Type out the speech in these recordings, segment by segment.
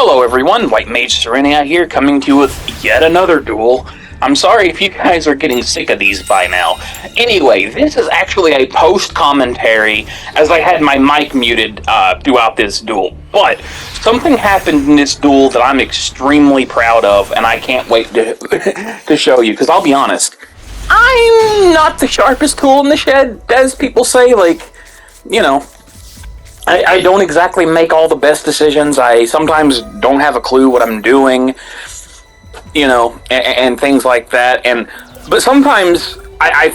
Hello everyone, White Mage Serenia here, coming to you with yet another duel. I'm sorry if you guys are getting sick of these by now. Anyway, this is actually a post-commentary, as I had my mic muted throughout this duel. But something happened in this duel that I'm extremely proud of, and I can't wait to show you, because I'll be honest, I'm not the sharpest tool in the shed, as people say. I don't exactly make all the best decisions. I sometimes don't have a clue what I'm doing, and things like that. But sometimes I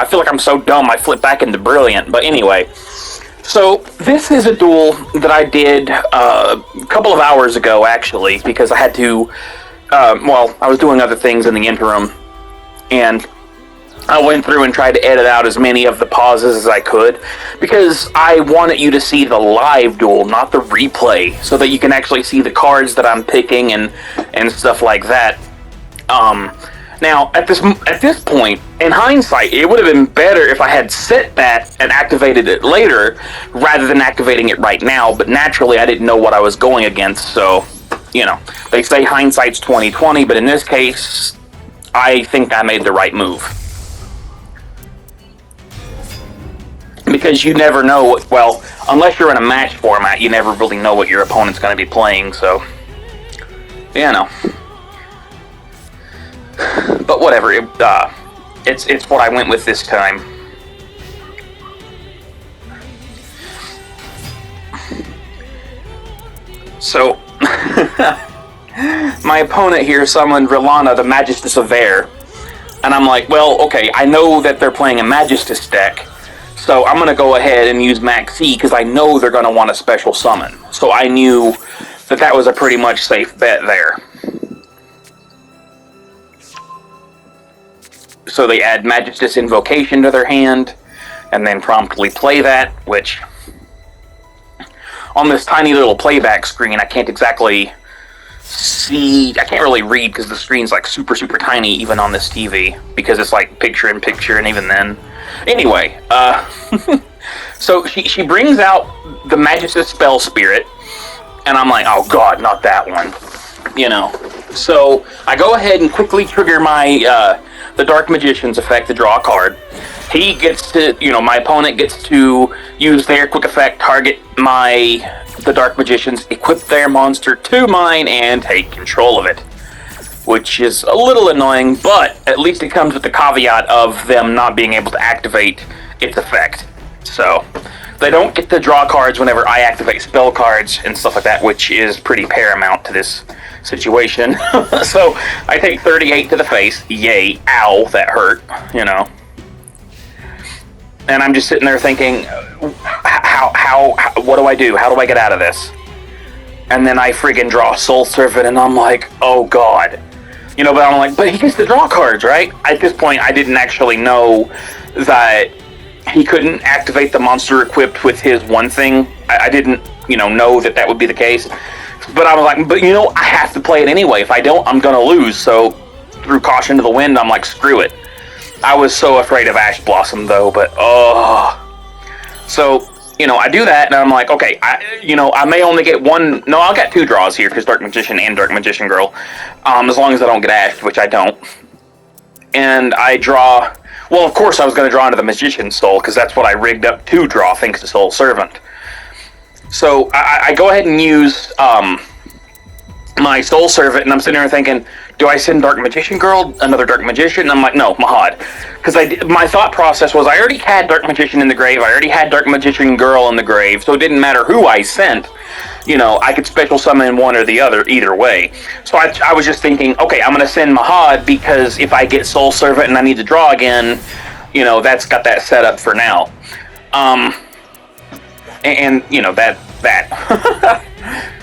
feel like I'm so dumb I flip back into brilliant. But anyway, so this is a duel that I did a couple of hours ago, actually, because I had to. I was doing other things in the interim, and I went through and tried to edit out as many of the pauses as I could, because I wanted you to see the live duel, not the replay, so that you can actually see the cards that I'm picking and stuff like that. Now, at this point, in hindsight, it would have been better if I had set that and activated it later, rather than activating it right now, but naturally I didn't know what I was going against, so, they say hindsight's 20/20, but in this case, I think I made the right move. Because you never know, unless you're in a match format, you never really know what your opponent's going to be playing, so, But whatever, it's what I went with this time. So, my opponent here summoned Rilana, the Magistus of Air, and I'm like, well, okay, I know that they're playing a Magistus deck, so I'm going to go ahead and use Maxx because I know they're going to want a special summon. So I knew that was a pretty much safe bet there. So they add Magistus Invocation to their hand, and then promptly play that, which, on this tiny little playback screen, I can't exactly see, I can't really read because the screen's like super, super tiny even on this TV, because it's like picture-in-picture, and even then. Anyway, so she brings out the Magistus Spell Spirit, and I'm like, oh god, not that one, So I go ahead and quickly trigger my, the Dark Magician's effect to draw a card. He gets to, my opponent gets to use their quick effect, target the Dark Magicians, equip their monster to mine, and take control of it. Which is a little annoying, but at least it comes with the caveat of them not being able to activate its effect. So, they don't get to draw cards whenever I activate spell cards and stuff like that, which is pretty paramount to this situation. So, I take 38 to the face. Yay. Ow, that hurt, And I'm just sitting there thinking, what do I do? How do I get out of this? And then I friggin' draw Soul Servant, and I'm like, oh god. But I'm like, but he gets to draw cards, right? At this point, I didn't actually know that he couldn't activate the monster equipped with his one thing. I didn't, know that would be the case. But I was like, I have to play it anyway. If I don't, I'm gonna lose. So, through caution to the wind, I'm like, screw it. I was so afraid of Ash Blossom, though, but, So, I do that, and I'm like, okay, I may only get one, no, I'll get two draws here, because Dark Magician and Dark Magician Girl, as long as I don't get Ashed, which I don't. And I draw, well, of course I was going to draw into the Magician's Soul, because that's what I rigged up to draw, thanks to Soul Servant. So, I go ahead and use, my Soul Servant, and I'm sitting there thinking, do I send Dark Magician Girl, another Dark Magician? And I'm like, no, Mahad. Because my thought process was, I already had Dark Magician in the grave, I already had Dark Magician Girl in the grave, so it didn't matter who I sent. I could special summon one or the other, either way. So I was just thinking, okay, I'm going to send Mahad, because if I get Soul Servant and I need to draw again, that's got that set up for now. That.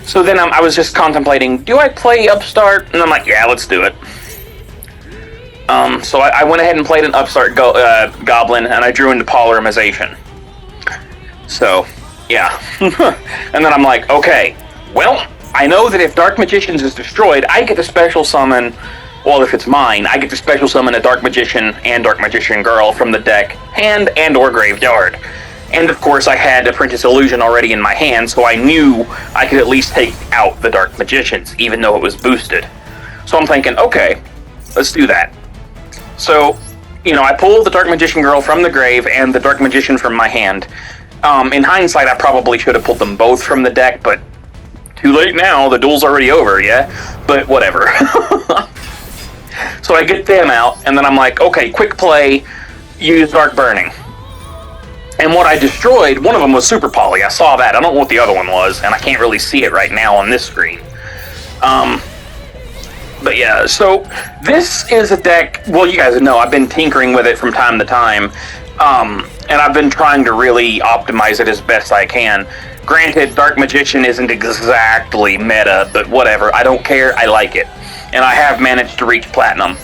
So then I was just contemplating, do I play Upstart? And I'm like, yeah, let's do it. So I went ahead and played an Upstart Goblin, and I drew into Polymerization. So, yeah. And then I'm like, okay, well, I know that if Dark Magicians is destroyed, I get to special summon, well, if it's mine, I get to special summon a Dark Magician and Dark Magician Girl from the deck, hand and or graveyard. And of course, I had Apprentice Illusion already in my hand, so I knew I could at least take out the Dark Magicians, even though it was boosted. So I'm thinking, okay, let's do that. So, you know, I pull the Dark Magician Girl from the grave and the Dark Magician from my hand. In hindsight, I probably should have pulled them both from the deck, but too late now, the duel's already over, yeah? But whatever. So I get them out, and then I'm like, okay, quick play, use Dark Burning. And what I destroyed, one of them was Super Poly, I saw that. I don't know what the other one was, and I can't really see it right now on this screen. But yeah, so this is a deck, well, you guys know, I've been tinkering with it from time to time, and I've been trying to really optimize it as best I can. Granted, Dark Magician isn't exactly meta, but whatever, I don't care, I like it. And I have managed to reach Platinum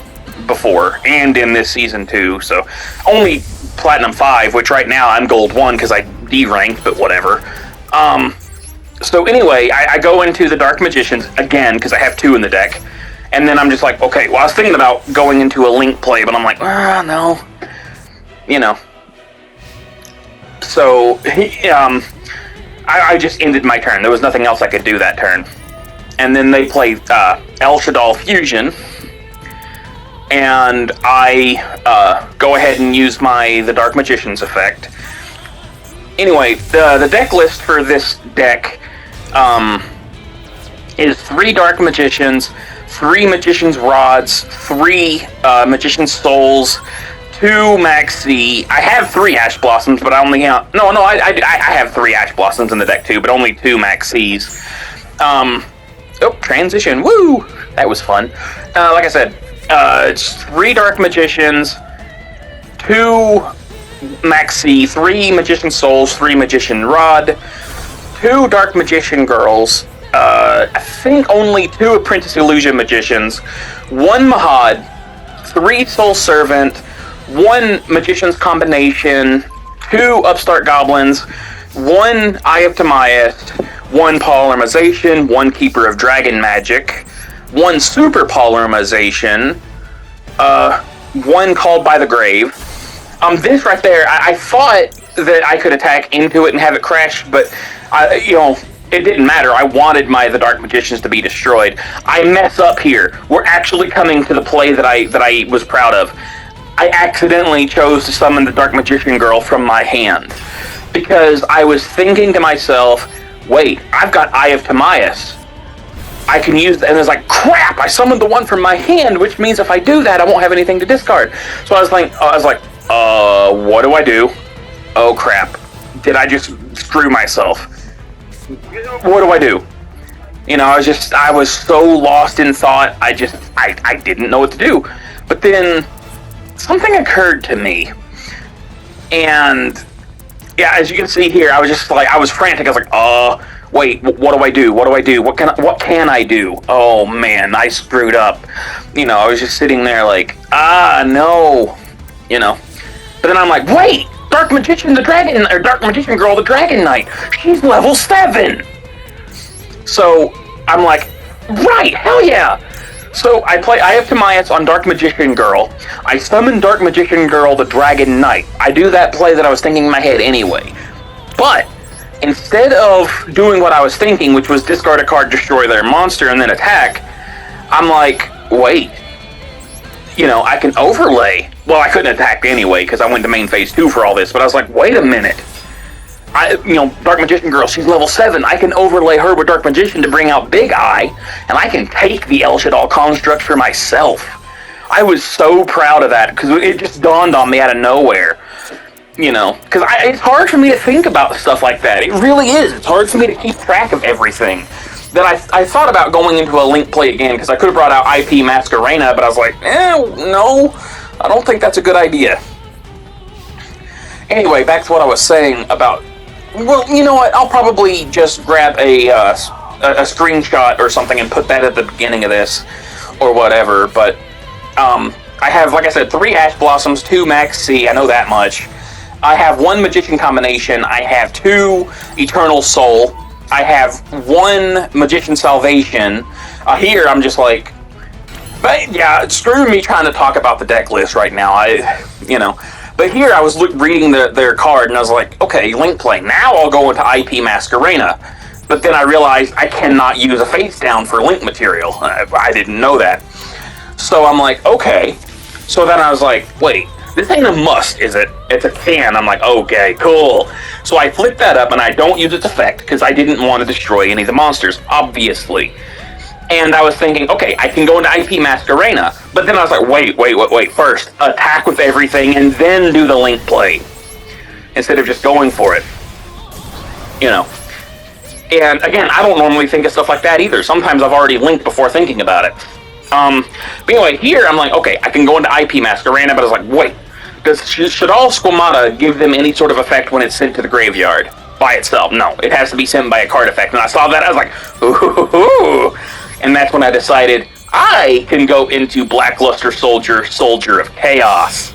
before, and in this season too, so only Platinum 5, which right now I'm Gold 1 because I D-ranked, but whatever. So anyway, I go into the Dark Magicians again, because I have 2 in the deck, and then I'm just like, okay, well, I was thinking about going into a Link play, but I'm like, no. You know. So, I just ended my turn. There was nothing else I could do that turn. And then they played El Shaddai Fusion, and I go ahead and use the Dark Magician's effect. Anyway, the deck list for this deck is 3 Dark Magicians, 3 Magician's Rods, 3 Magician's Souls, 2 Maxx. I have 3 Ash Blossoms, but I only have... No, I have 3 Ash Blossoms in the deck too, but only 2 Maxx. Oh, transition, woo! That was fun. Like I said, it's 3 Dark Magicians, 2 Maxx, 3 Magician Souls, 3 Magician Rod, 2 Dark Magician Girls, I think only 2 Apprentice Illusion Magicians, 1 Mahad, 3 Soul Servant, 1 Magician's Combination, 2 Upstart Goblins, 1 Eye of Timaeus, 1 Polymerization, 1 Keeper of Dragon Magic, 1 Super Polymerization, 1 Called by the Grave. This right there, I thought that I could attack into it and have it crash, but it didn't matter. I wanted the Dark Magicians to be destroyed. I mess up here. We're actually coming to the play that I was proud of. I accidentally chose to summon the Dark Magician Girl from my hand, because I was thinking to myself, wait, I've got Eye of Timaeus. I can use that, and it's like, crap, I summoned the one from my hand, which means if I do that, I won't have anything to discard. So I was like, what do I do? Oh crap, did I just screw myself? What do I do? You know, I was so lost in thought, I didn't know what to do. But then, something occurred to me, and yeah, as you can see here, I was just like, I was frantic. I was like, wait, what do I do? What do I do? What can I do? Oh man, I screwed up. You know, I was just sitting there like, no. You know. But then I'm like, wait, Dark Magician Dark Magician Girl, the Dragon Knight. She's level 7. So I'm like, right, hell yeah. So I play Eye of Timaeus on Dark Magician Girl. I summon Dark Magician Girl, the Dragon Knight. I do that play that I was thinking in my head anyway. But instead of doing what I was thinking, which was discard a card, destroy their monster, and then attack, I'm like, wait. You know, I can overlay. Well, I couldn't attack anyway, because I went to main phase 2 for all this, but I was like, wait a minute. Dark Magician Girl, she's level 7. I can overlay her with Dark Magician to bring out Big Eye, and I can take the El Shaddai construct for myself. I was so proud of that, because it just dawned on me out of nowhere. You know, because it's hard for me to think about stuff like that. It really is. It's hard for me to keep track of everything. Then I thought about going into a Link play again, because I could have brought out IP Masquerena, but I was like, no, I don't think that's a good idea. Anyway, back to what I was saying about... Well, you know what? I'll probably just grab a screenshot or something and put that at the beginning of this, or whatever, but I have, like I said, 3 Ash Blossoms, 2 Maxx. I know that much. I have 1 Magician Combination, I have 2 Eternal Soul, I have 1 Magician Salvation. Here, I'm just like... But, yeah, screw me trying to talk about the deck list right now, But here I was reading their card, and I was like, okay, link play. Now I'll go into IP Masquerena. But then I realized I cannot use a face down for link material. I didn't know that. So I'm like, okay. So then I was like, wait, this ain't a must, is it? It's a can. I'm like, okay, cool. So I flip that up, and I don't use its effect, because I didn't want to destroy any of the monsters, obviously. And I was thinking, okay, I can go into IP Masquerena. But then I was like, wait. First, attack with everything, and then do the link play. Instead of just going for it. You know. And again, I don't normally think of stuff like that either. Sometimes I've already linked before thinking about it. But anyway, here I'm like, okay, I can go into IP Masquerena, but I was like, wait. Should all Squamata give them any sort of effect when it's sent to the graveyard? By itself? No. It has to be sent by a card effect. And I saw that, I was like, ooh. And that's when I decided I can go into Blackluster Soldier, Soldier of Chaos.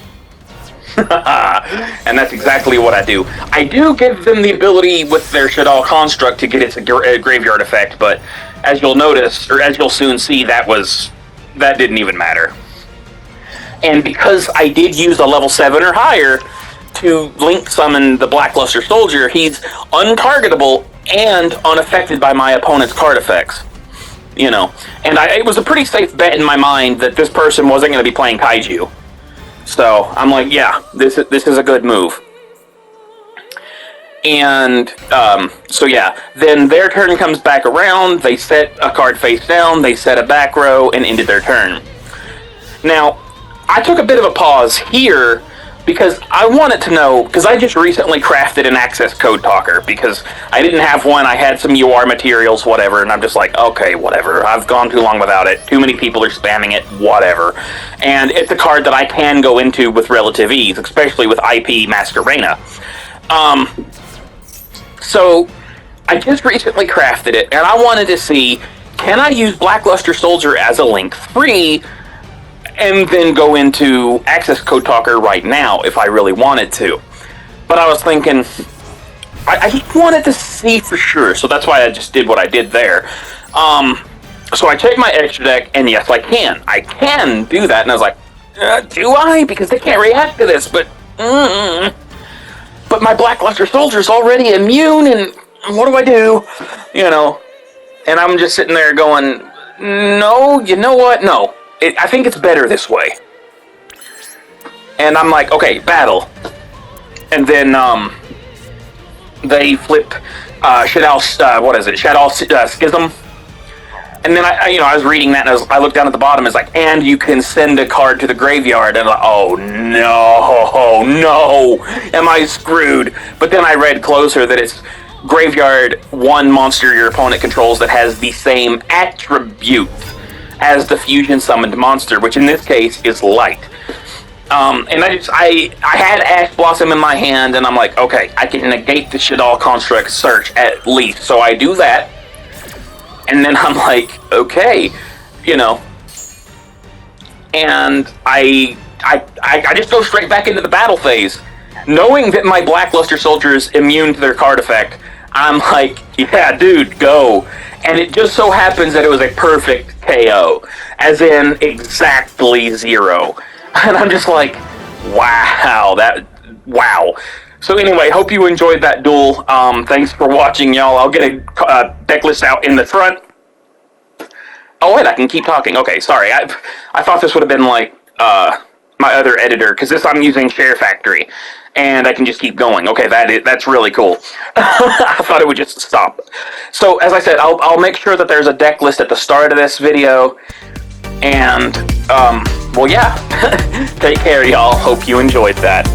And that's exactly what I do. I do give them the ability with their Shadal construct to get its graveyard effect, but as you'll notice, or as you'll soon see, that didn't even matter. And because I did use a level 7 or higher to link summon the Blackluster Soldier, he's untargetable and unaffected by my opponent's card effects. You know, and it was a pretty safe bet in my mind that this person wasn't going to be playing Kaiju. So I'm like, yeah, this is a good move. And so yeah, then their turn comes back around. They set a card face down. They set a back row and ended their turn. Now, I took a bit of a pause here because I wanted to know, because I just recently crafted an access code talker, because I didn't have one, I had some UR materials, whatever, and I'm just like, okay, whatever, I've gone too long without it, too many people are spamming it, whatever. And it's a card that I can go into with relative ease, especially with IP Masquerena. So, I just recently crafted it, and I wanted to see, can I use Blackluster Soldier as a link 3, and then go into Access Code Talker right now if I really wanted to. But I was thinking, I just wanted to see for sure, so that's why I just did what I did there. So I checked my extra deck, and yes, I can do that, and I was like, do I? Because they can't react to this, but my Blackluster Soldier's already immune, and what do I do? You know, and I'm just sitting there going, no, you know what? No. I think it's better this way. And I'm like, okay, battle. And then, they flip, Shadal Schism. And then I was reading that, and I looked down at the bottom, it's like, and you can send a card to the graveyard, and I'm like, oh no, am I screwed? But then I read closer that it's graveyard one monster your opponent controls that has the same attribute as the fusion summoned monster, which in this case is light. And I had Ash Blossom in my hand, and I'm like, okay, I can negate the Shadal Construct search at least. So I do that, and then I'm like, okay, you know, and I just go straight back into the battle phase, knowing that my Blackluster Soldier is immune to their card effect. I'm like, yeah, dude, go. And it just so happens that it was a perfect KO, as in exactly 0. And I'm just like, wow, wow. So anyway, hope you enjoyed that duel. Thanks for watching, y'all. I'll get a deck list out in the front. Oh wait, I can keep talking. Okay, sorry. I thought this would have been like my other editor, because this I'm using Share Factory, and I can just keep going. Okay, that's really cool. I thought it would just stop. So as I said, I'll make sure that there's a deck list at the start of this video, and well, yeah. Take care, y'all. Hope you enjoyed that.